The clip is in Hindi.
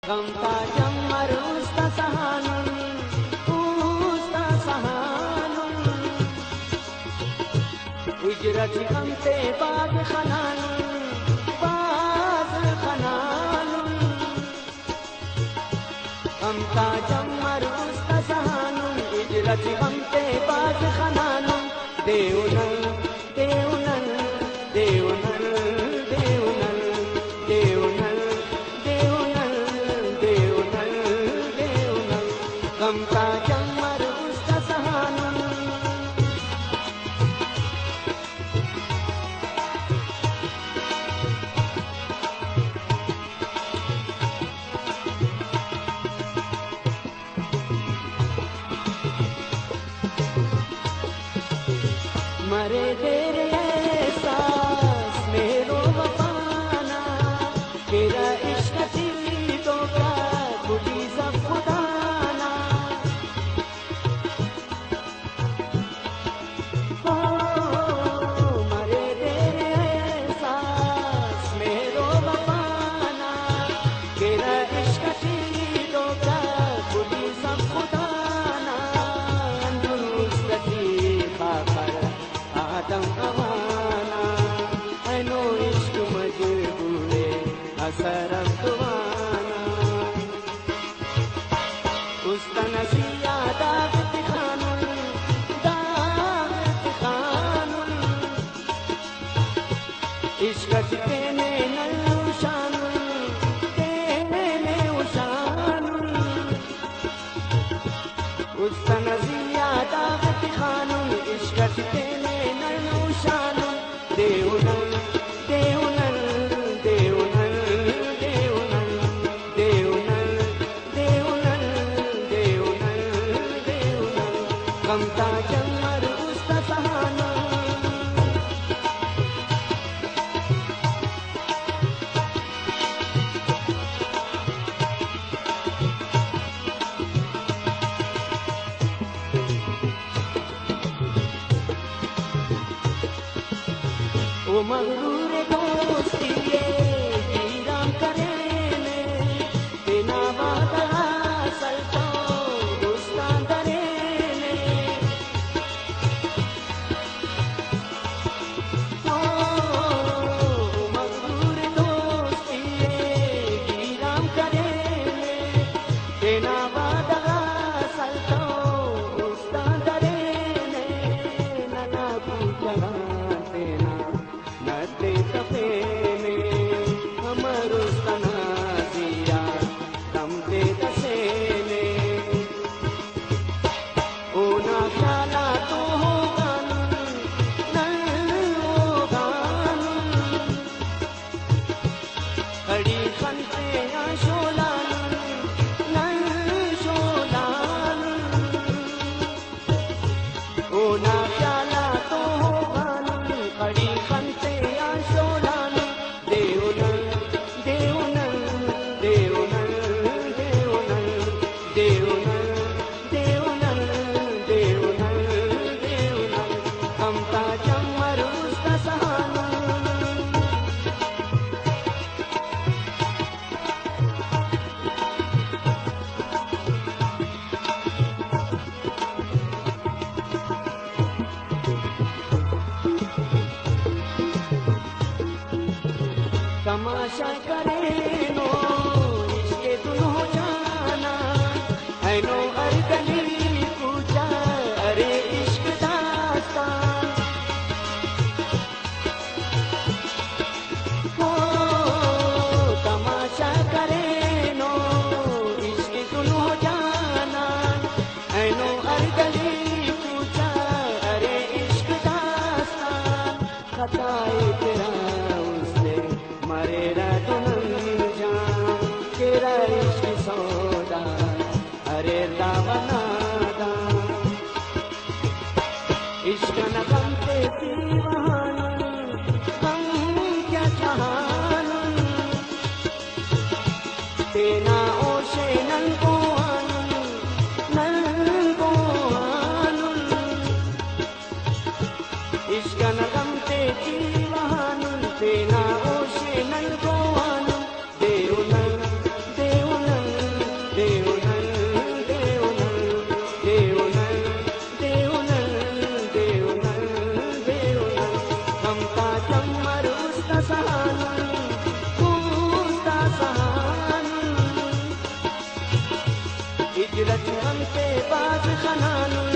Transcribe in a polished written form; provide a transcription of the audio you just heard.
Gamta jammar usta sahanun Ujrati gamte baag khananun Gamta jammar usta sahanun Ujrati gamte baag khananun Deunal, deunal, deunal, deunal, deunal, deunal, deunal, deunal Gamta jammar usta sahanun मरे तेरे एहसास में रो वफाना तेरा इश्क सीधों का खुदी सब खुदाना मरे तेरे एहसास में रो वफाना तेरा इश्क सीधों का खुदी सब खुदाना आदम अमाना I know इश्क मजबूरे असरम दुआना उस्ता नसिया दावत खानुन इश्क तेने नलुशानुन तेने उशानुन उस्ता नसिया दावत खानुन इश्क तेने Deunal, deunal, deunal, deunal, deunal, deunal, deunal, deunal Gamta jammar usta sahanun O maghrur dosti ye hiram karene bina wada salto dostan darene O maghrur dosti ye hiram karene bina wada salto dostan darene nana puchana नते तफेने हमरो सना दिया तमते तसेने ओ ना ख्याला तो हो गानुन नल हो गानुन कड़ी खनते आशोलानुन नल शोलानुन ओ ना ख्याला तो हो गानुन कड़ी खनते तमाशा करे नो इसके तुम हो जाना है नो हर गली पूछा अरे इश्क दास्तान हो तमाशा करे नो इसके तुम हो जाना है नो हर गली पूछा अरे इश्क दास्तान खताए तेरा मरेरा तुनम जान तेरा इश्क सौदा अरे दावनादा इश्क न गमते दीवानुन हम क्या चाहानुन तेना ओशे नंगो आनुन इश्क न गमते दीवानुन तेना ओशे नंगो आनुन देउनल देउनल पे बाज खनानु